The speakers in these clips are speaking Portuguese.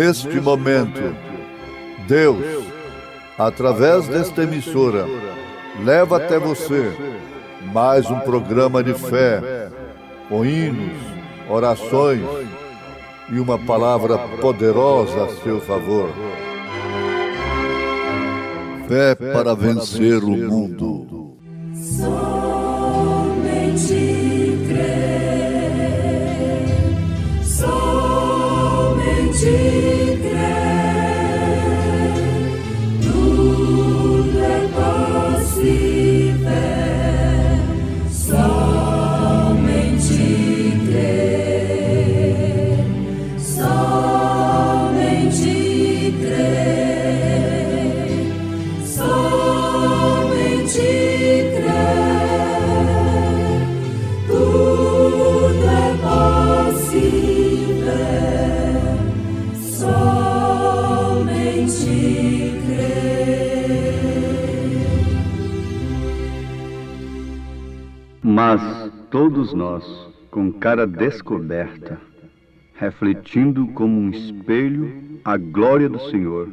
neste momento, Deus, através desta emissora, leva até você mais um programa de fé, com hinos, orações e uma palavra poderosa a seu favor. Fé para vencer o mundo. Somente crer, somente crer, tudo é possível, somente crer, somente crer, somente crer, tudo é possível, somente crer. Mas todos nós, com cara descoberta, refletindo como um espelho a glória do Senhor,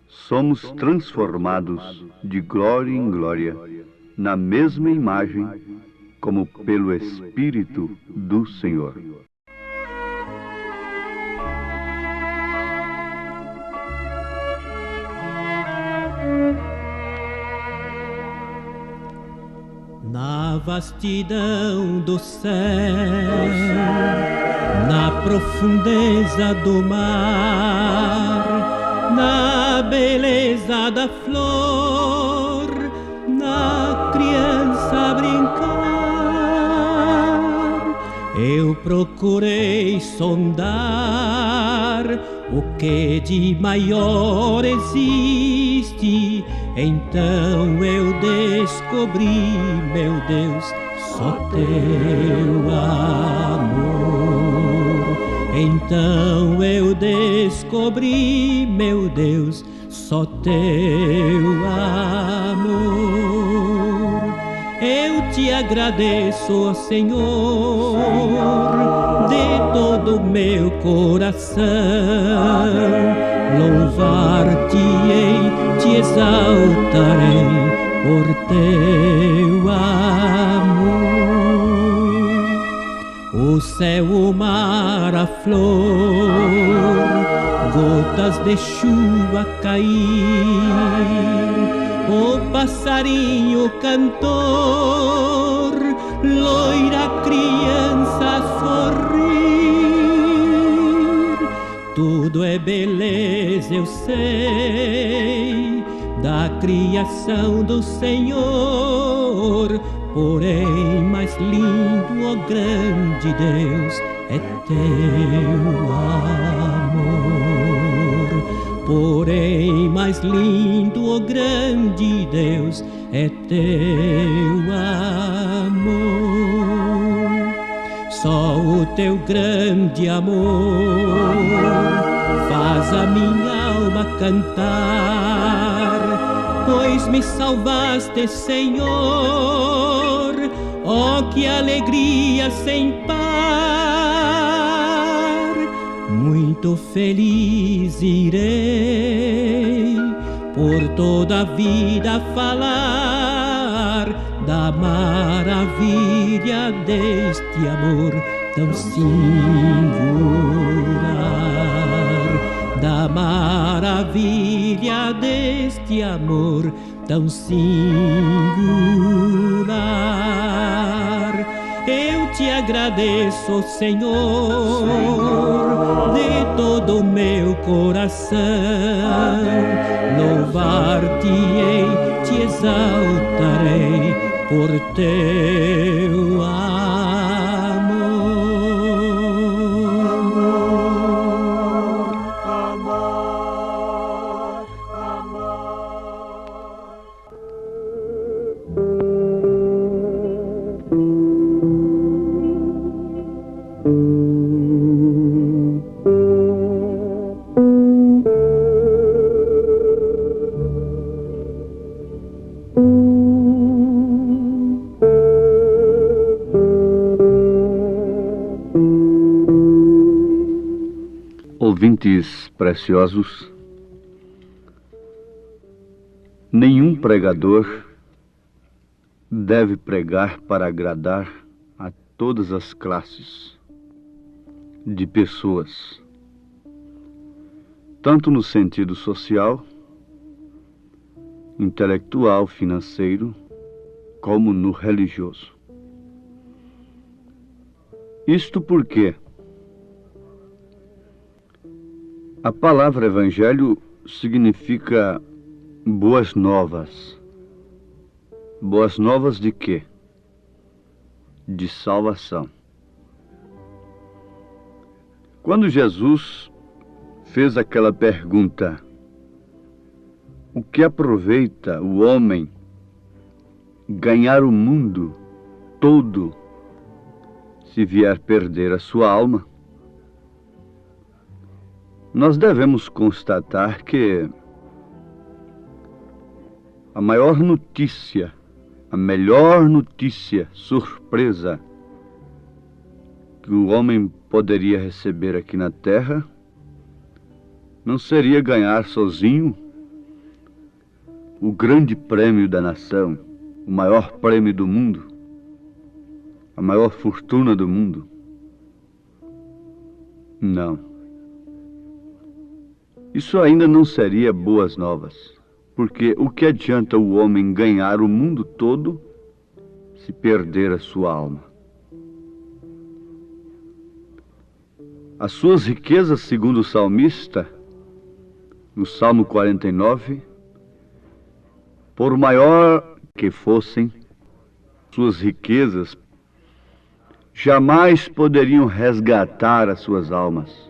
somos transformados de glória em glória, na mesma imagem, como pelo Espírito do Senhor. Na vastidão do céu, na profundeza do mar, na beleza da flor, na criança brincar, eu procurei sondar o que de maior existe. Então eu descobri, meu Deus, só teu amor. Então eu descobri, meu Deus, só teu amor. Eu te agradeço, Senhor, de todo o meu coração. Louvar-te-ei, te exaltarei por teu amor. O céu, o mar, a flor, gotas de chuva cair, o passarinho cantor, loira criança sorrir, tudo é beleza, eu sei, da criação do Senhor. Porém, mais lindo, ó grande Deus, é teu amor. Porém, mais lindo, ó grande Deus, é teu amor. Só o teu grande amor faz a minha alma cantar, pois me salvaste, Senhor. Oh, que alegria sem par! Muito feliz irei por toda a vida falar da maravilha deste amor tão singular, da maravilha deste amor tão singular. Eu te agradeço, Senhor, de todo o meu coração. Louvar-te-ei, te exaltarei por teu amor. Amor, amor, amor. ouvintes preciosos, nenhum pregador deve pregar para agradar a todas as classes de pessoas, tanto no sentido social, intelectual, financeiro, como no religioso. Isto porque a palavra evangelho significa boas novas. Boas novas de quê? De salvação. Quando Jesus fez aquela pergunta: o que aproveita o homem ganhar o mundo todo se vier perder a sua alma? Nós devemos constatar que a maior notícia, a melhor notícia, surpresa, que o homem poderia receber aqui na terra, não seria ganhar sozinho o grande prêmio da nação, o maior prêmio do mundo, a maior fortuna do mundo. Não. Isso ainda não seria boas novas, porque o que adianta o homem ganhar o mundo todo se perder a sua alma? As suas riquezas, segundo o salmista, no Salmo 49, por maior que fossem suas riquezas, jamais poderiam resgatar as suas almas.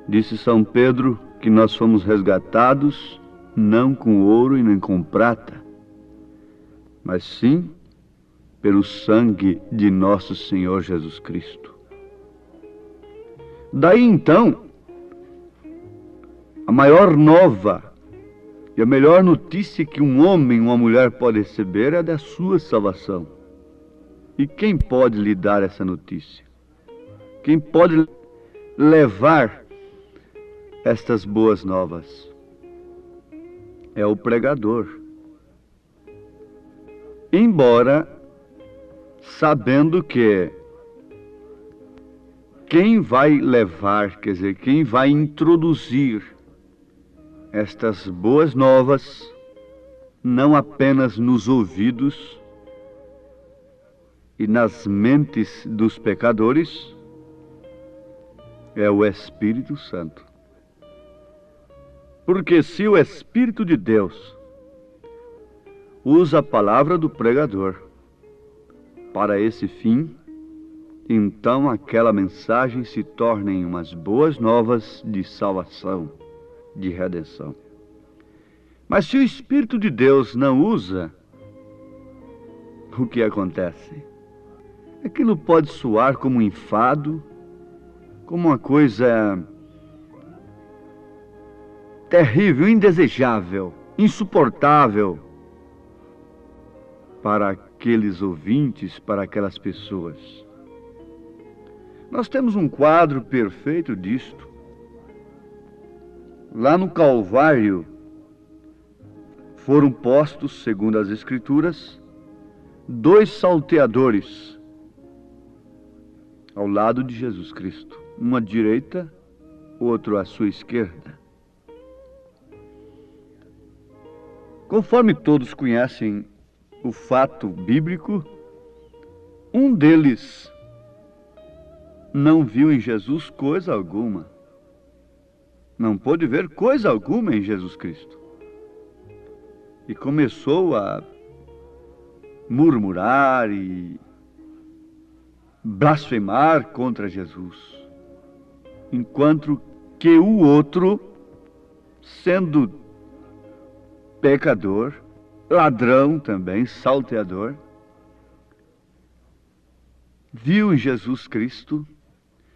Disse São Pedro que nós fomos resgatados não com ouro e nem com prata, mas sim pelo sangue de nosso Senhor Jesus Cristo. Daí então, a maior nova e a melhor notícia que um homem e uma mulher pode receber é a da sua salvação. E quem pode lhe dar essa notícia? Quem pode levar estas boas novas? É o pregador. Embora sabendo que quem vai levar, quer dizer, quem vai introduzir estas boas novas, não apenas nos ouvidos e nas mentes dos pecadores, é o Espírito Santo. Porque se o Espírito de Deus usa a palavra do pregador para esse fim, então aquela mensagem se torna em umas boas novas de salvação, de redenção. Mas se o Espírito de Deus não usa, o que acontece? Aquilo pode soar como um enfado, como uma coisa terrível, indesejável, insuportável para aqueles ouvintes, para aquelas pessoas. Nós temos um quadro perfeito disto. Lá no Calvário foram postos, segundo as Escrituras, 2 salteadores ao lado de Jesus Cristo, um à direita, outro à sua esquerda. Conforme todos conhecem o fato bíblico, um deles não viu em Jesus coisa alguma. Não pôde ver coisa alguma em Jesus Cristo. E começou a murmurar e blasfemar contra Jesus. Enquanto que o outro, sendo pecador, ladrão também, salteador, viu em Jesus Cristo,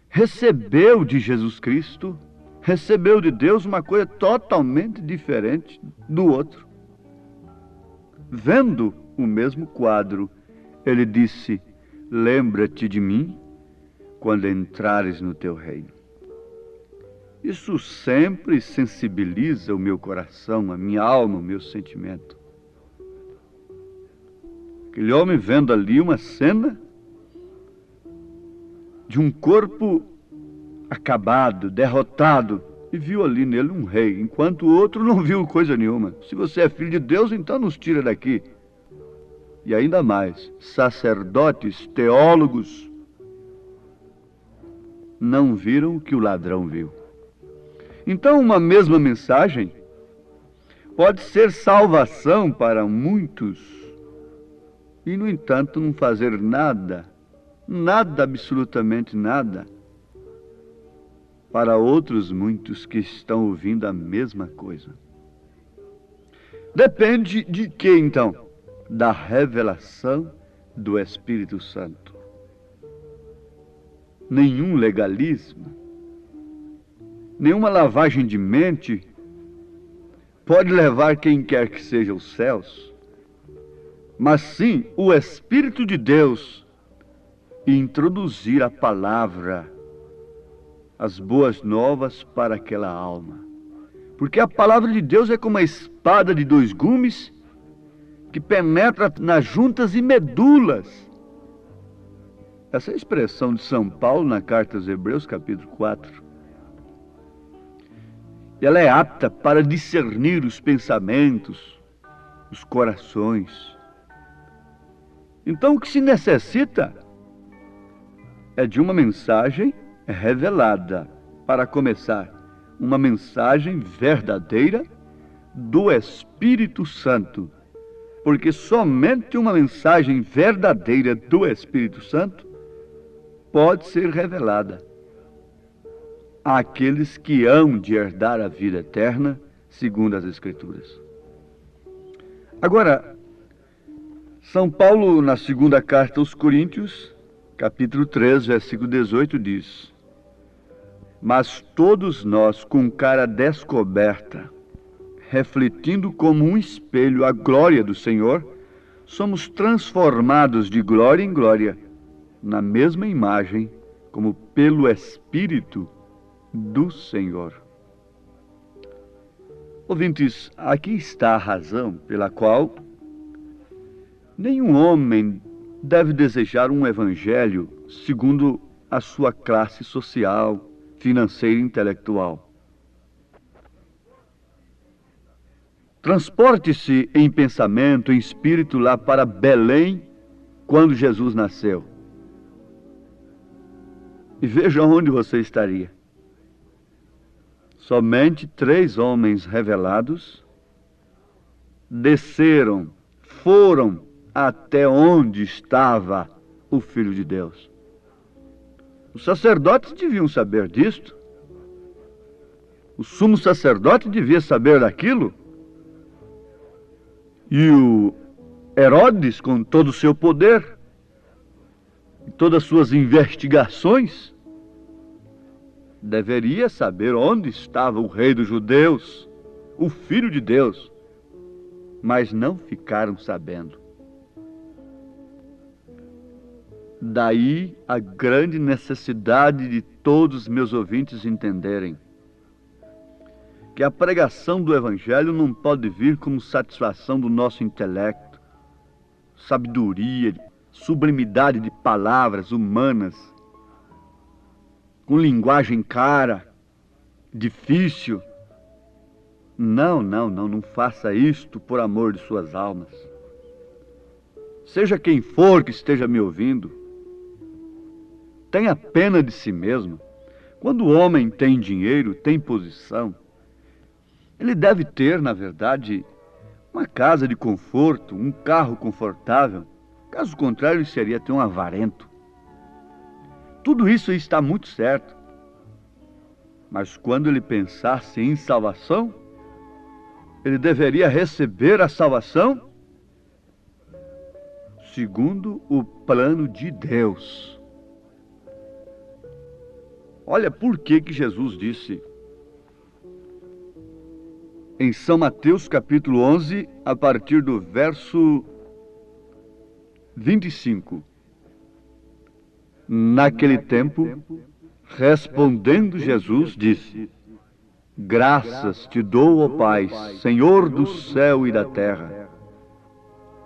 recebeu de Jesus Cristo, recebeu de Deus uma coisa totalmente diferente do outro. Vendo o mesmo quadro, ele disse: lembra-te de mim quando entrares no teu reino. Isso sempre sensibiliza o meu coração, a minha alma, o meu sentimento. Aquele homem vendo ali uma cena de um corpo acabado, derrotado, e viu ali nele um rei, enquanto o outro não viu coisa nenhuma. Se você é filho de Deus, então nos tira daqui. E ainda mais, sacerdotes, teólogos, não viram o que o ladrão viu. Então, uma mesma mensagem pode ser salvação para muitos e, no entanto, não fazer nada, absolutamente nada, para outros muitos que estão ouvindo a mesma coisa. Depende de quê, então? Da revelação do Espírito Santo. Nenhum legalismo, nenhuma lavagem de mente pode levar quem quer que seja aos céus, mas sim o Espírito de Deus introduzir a palavra, as boas novas para aquela alma. Porque a palavra de Deus é como a espada de dois gumes que penetra nas juntas e medulas. Essa é a expressão de São Paulo na carta aos Hebreus, capítulo 4. Ela é apta para discernir os pensamentos, os corações. Então, o que se necessita é de uma mensagem revelada, para começar, uma mensagem verdadeira do Espírito Santo. Porque somente uma mensagem verdadeira do Espírito Santo pode ser revelada àqueles que hão de herdar a vida eterna, segundo as Escrituras. Agora, São Paulo, na segunda carta aos Coríntios, capítulo 3, versículo 18, diz: mas todos nós, com cara descoberta, refletindo como um espelho a glória do Senhor, somos transformados de glória em glória, na mesma imagem, como pelo Espírito do Senhor. Ouvintes, aqui está a razão pela qual nenhum homem deve desejar um evangelho segundo a sua classe social, financeira e intelectual. Transporte-se em pensamento, em espírito lá para Belém, quando Jesus nasceu. E veja onde você estaria. Somente 3 homens revelados desceram, foram até onde estava o Filho de Deus. Os sacerdotes deviam saber disto. O sumo sacerdote devia saber daquilo. E o Herodes, com todo o seu poder, e todas as suas investigações, deveria saber onde estava o rei dos judeus, o Filho de Deus, mas não ficaram sabendo. Daí a grande necessidade de todos os meus ouvintes entenderem que a pregação do Evangelho não pode vir como satisfação do nosso intelecto, sabedoria, sublimidade de palavras humanas, com linguagem cara, difícil. Não faça isto por amor de suas almas. Seja quem for que esteja me ouvindo, tenha pena de si mesmo. Quando o homem tem dinheiro, tem posição, ele deve ter, na verdade, uma casa de conforto, um carro confortável. Caso contrário, ele seria até um avarento. Tudo isso está muito certo. Mas quando ele pensasse em salvação, ele deveria receber a salvação segundo o plano de Deus. Olha por que Jesus disse em São Mateus capítulo 11, a partir do verso 25. Naquele tempo, respondendo Jesus, disse: Graças te dou, ó Pai, Senhor do céu e da terra,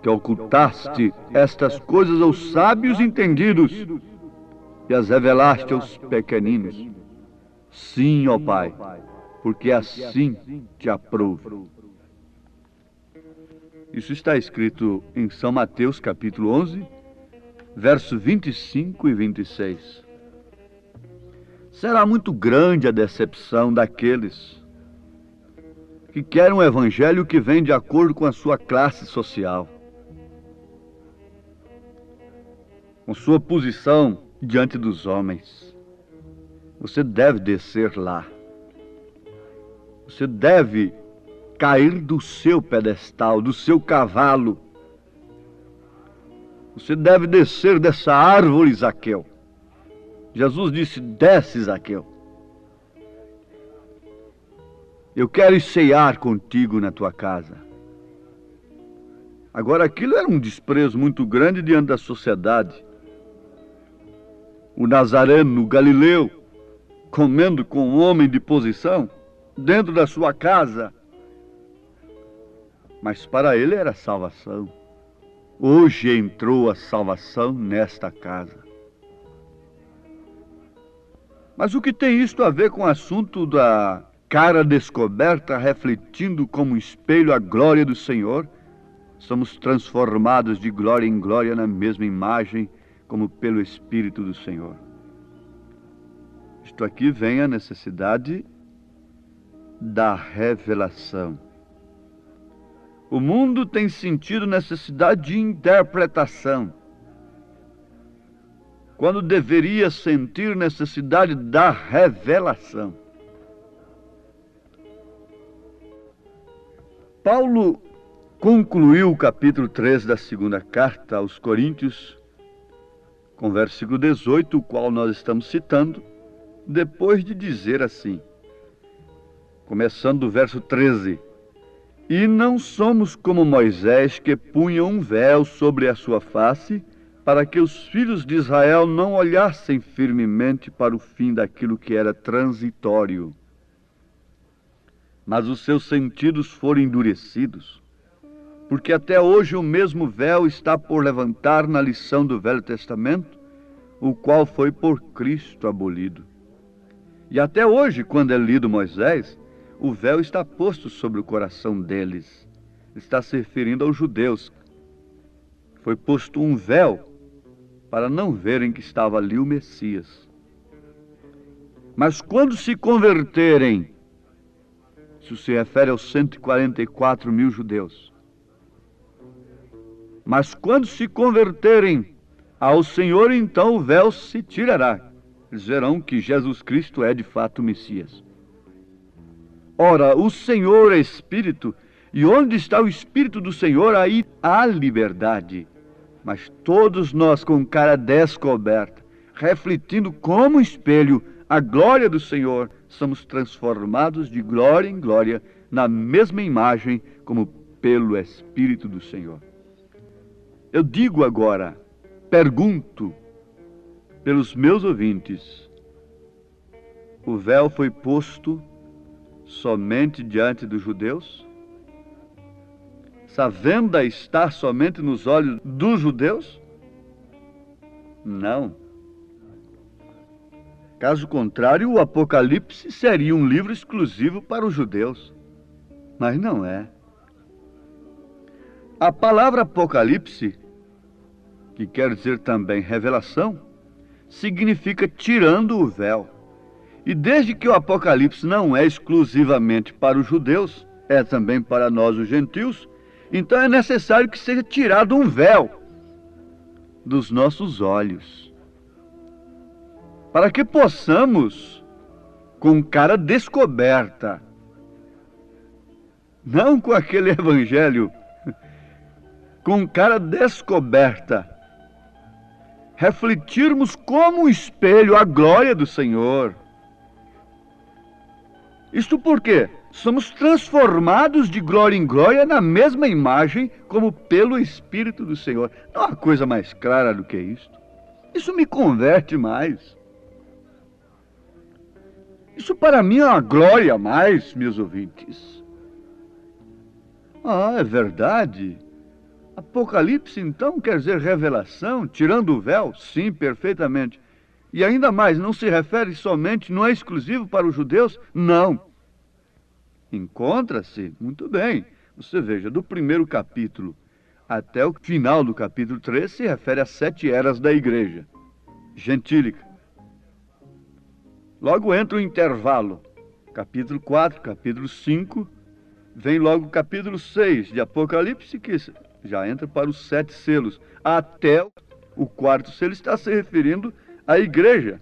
que ocultaste estas coisas aos sábios entendidos e as revelaste aos pequeninos. Sim, ó Pai, porque assim te aprouve. Isso está escrito em São Mateus, capítulo 11, versos 25 e 26. Será muito grande a decepção daqueles que querem um evangelho que vem de acordo com a sua classe social, com sua posição diante dos homens. Você deve descer lá. Você deve cair do seu pedestal, do seu cavalo. Você deve descer dessa árvore, Zaqueu. Jesus disse: desce, Zaqueu. Eu quero cear contigo na tua casa. Agora, aquilo era um desprezo muito grande diante da sociedade. O nazareno, o galileu, comendo com um homem de posição, dentro da sua casa. Mas para ele era salvação. Hoje entrou a salvação nesta casa. Mas o que tem isto a ver com o assunto da cara descoberta, refletindo como um espelho a glória do Senhor? Somos transformados de glória em glória na mesma imagem, como pelo Espírito do Senhor. Isto aqui vem a necessidade da revelação. O mundo tem sentido necessidade de interpretação, quando deveria sentir necessidade da revelação. Paulo concluiu o capítulo 3 da segunda carta aos Coríntios, com versículo 18, o qual nós estamos citando, depois de dizer assim, começando do verso 13: E não somos como Moisés, que punha um véu sobre a sua face, para que os filhos de Israel não olhassem firmemente para o fim daquilo que era transitório. Mas os seus sentidos foram endurecidos, porque até hoje o mesmo véu está por levantar na lição do Velho Testamento, o qual foi por Cristo abolido. E até hoje, quando é lido Moisés, o véu está posto sobre o coração deles. Está se referindo aos judeus. Foi posto um véu para não verem que estava ali o Messias. Mas quando se converterem, isso se refere aos 144 mil judeus, mas quando se converterem ao Senhor, então o véu se tirará. Eles verão que Jesus Cristo é de fato o Messias. Ora, o Senhor é Espírito, e onde está o Espírito do Senhor, aí há liberdade. Mas todos nós, com cara descoberta, refletindo como espelho a glória do Senhor, somos transformados de glória em glória, na mesma imagem, como pelo Espírito do Senhor. Eu digo agora, pergunto pelos meus ouvintes: o véu foi posto somente diante dos judeus? Essa venda está somente nos olhos dos judeus? Não. Caso contrário, o Apocalipse seria um livro exclusivo para os judeus. Mas não é. A palavra Apocalipse, que quer dizer também revelação, significa tirando o véu. E desde que o Apocalipse não é exclusivamente para os judeus, é também para nós os gentios, então é necessário que seja tirado um véu dos nossos olhos, para que possamos, com cara descoberta, não com aquele evangelho, com cara descoberta, refletirmos como um espelho a glória do Senhor. Isto porque somos transformados de glória em glória na mesma imagem, como pelo Espírito do Senhor. Não há coisa mais clara do que isto. Isso me converte mais. Isso para mim é uma glória a mais, meus ouvintes. Ah, é verdade. Apocalipse, então, quer dizer revelação, tirando o véu? Sim, perfeitamente. E ainda mais, não se refere somente, não é exclusivo para os judeus? Não. Encontra-se, muito bem. Você veja, do primeiro capítulo até o final do capítulo 3 se refere às 7 eras da igreja gentílica. Logo entra o intervalo. Capítulo 4, capítulo 5, vem logo o capítulo 6 de Apocalipse, que já entra para os 7 selos. Até o 4º selo está se referindo à igreja.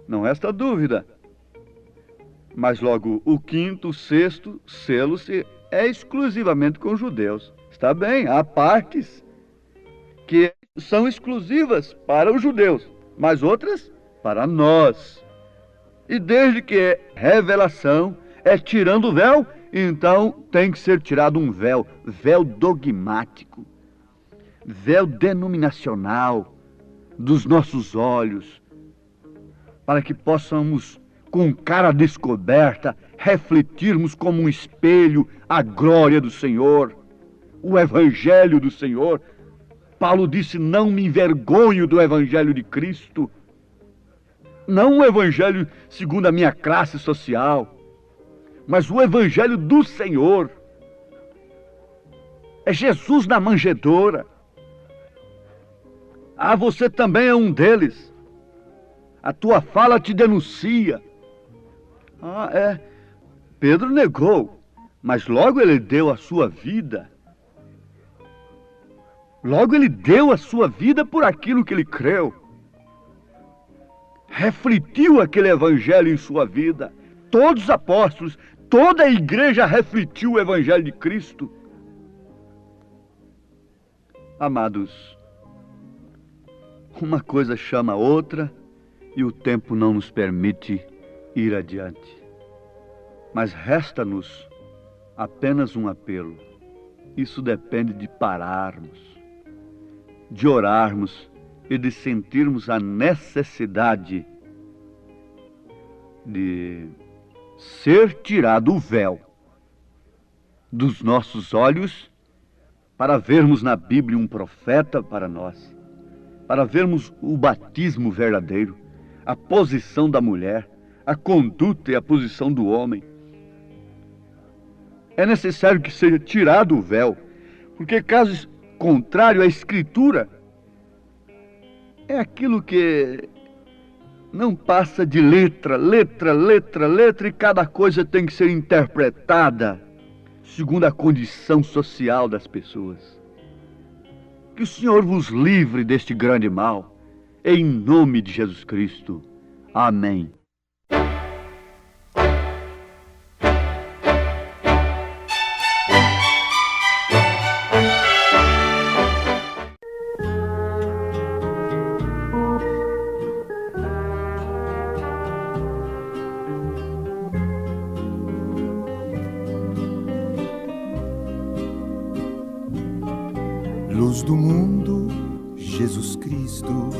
Não resta dúvida. Mas logo o 5º, o 6º selo é exclusivamente com judeus. Está bem, há partes que são exclusivas para os judeus, mas outras para nós. E desde que é revelação, é tirando o véu, então tem que ser tirado um véu, véu dogmático, véu denominacional dos nossos olhos, para que possamos, com cara descoberta, refletirmos como um espelho a glória do Senhor, o Evangelho do Senhor. Paulo disse, não me envergonho do Evangelho de Cristo, não o Evangelho segundo a minha classe social, mas o Evangelho do Senhor. É Jesus na manjedoura. Ah, você também é um deles. A tua fala te denuncia. Ah, é. Pedro negou, mas logo ele deu a sua vida. Logo ele deu a sua vida por aquilo que ele creu. Refletiu aquele evangelho em sua vida. Todos os apóstolos, toda a igreja refletiu o evangelho de Cristo. Amados, uma coisa chama a outra e o tempo não nos permite ir adiante. Mas resta-nos apenas um apelo. Isso depende de pararmos, de orarmos e de sentirmos a necessidade de ser tirado o véu dos nossos olhos para vermos na Bíblia um profeta para nós, para vermos o batismo verdadeiro, a posição da mulher, a conduta e a posição do homem. É necessário que seja tirado o véu, porque caso contrário, a Escritura é aquilo que não passa de letra, e cada coisa tem que ser interpretada segundo a condição social das pessoas. Que o Senhor vos livre deste grande mal, em nome de Jesus Cristo. Amém. Luz do mundo, Jesus Cristo,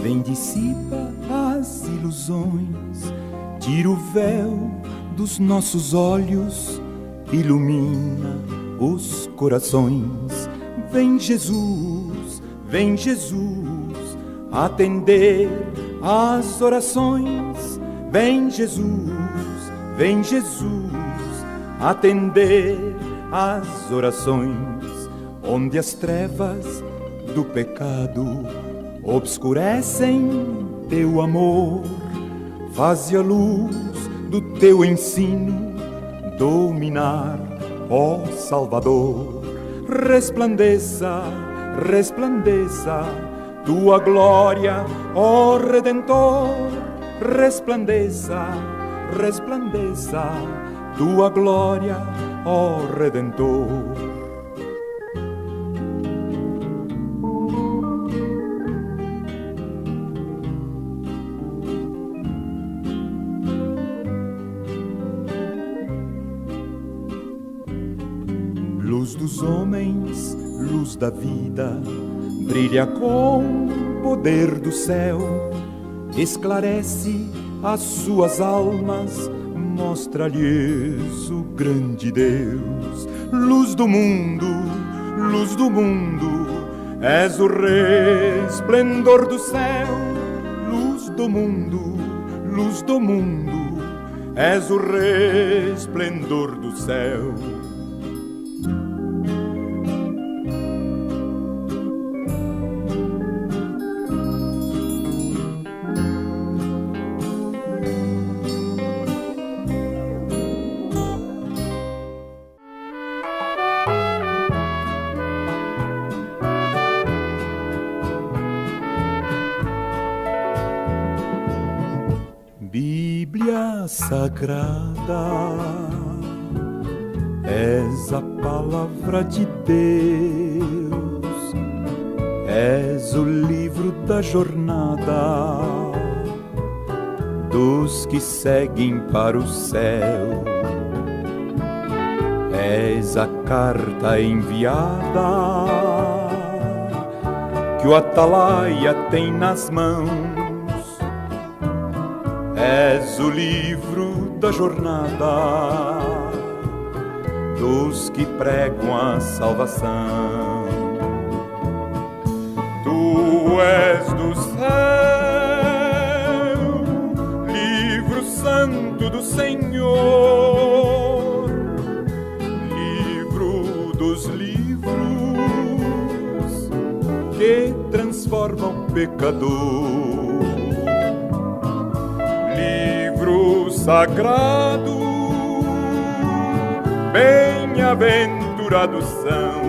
vem dissipa as ilusões, tira o véu dos nossos olhos, ilumina os corações. Vem Jesus, atender as orações. Vem Jesus, atender as orações. Onde as trevas do pecado obscurecem teu amor, faze a luz do teu ensino dominar, ó Salvador. Resplandeça, resplandeça tua glória, ó Redentor. Resplandeça, resplandeça tua glória, ó Redentor. Luz dos homens, luz da vida, brilha com o poder do céu, esclarece as suas almas, mostra-lhes o grande Deus. Luz do mundo, és o resplendor do céu. Luz do mundo, és o resplendor do céu. Bíblia Sagrada, és a palavra de Deus, és o livro da jornada dos que seguem para o céu, és a carta enviada que o atalaia tem nas mãos. És o livro da jornada dos que pregam a salvação. Tu és do céu, livro santo do Senhor, livro dos livros que transformam o pecador. Livro sagrado, bem-aventurados são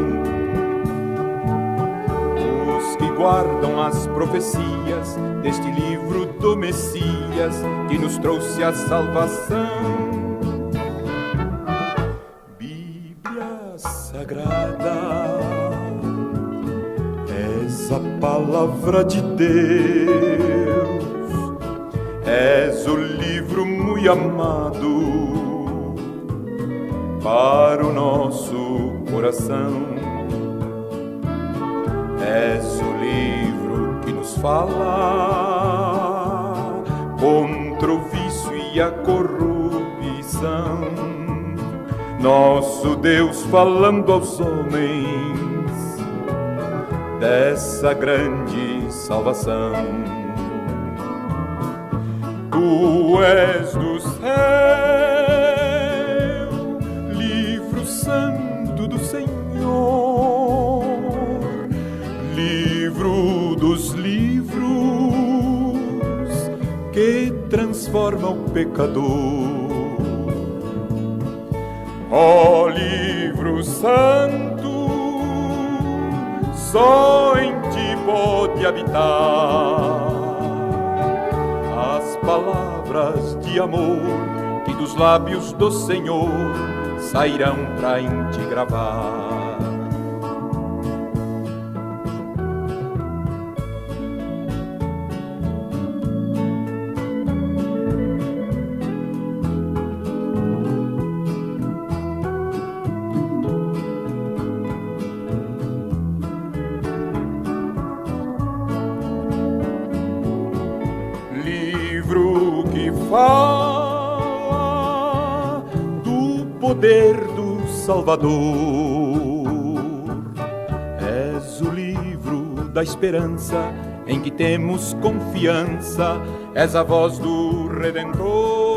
os que guardam as profecias deste livro do Messias que nos trouxe a salvação. Bíblia Sagrada, és a palavra de Deus, és o livro muito amado para o nosso coração. És o livro que nos fala contra o vício e a corrupção. Nosso Deus falando aos homens dessa grande salvação. Tu és do céu, livro santo do Senhor, livro dos livros que transforma o pecador. Ó livro santo, só em ti pode habitar as palavras de amor que dos lábios do Senhor sairão pra em ti gravar. Livro que fala do poder do Salvador. És o livro da esperança em que temos confiança. És a voz do Redentor.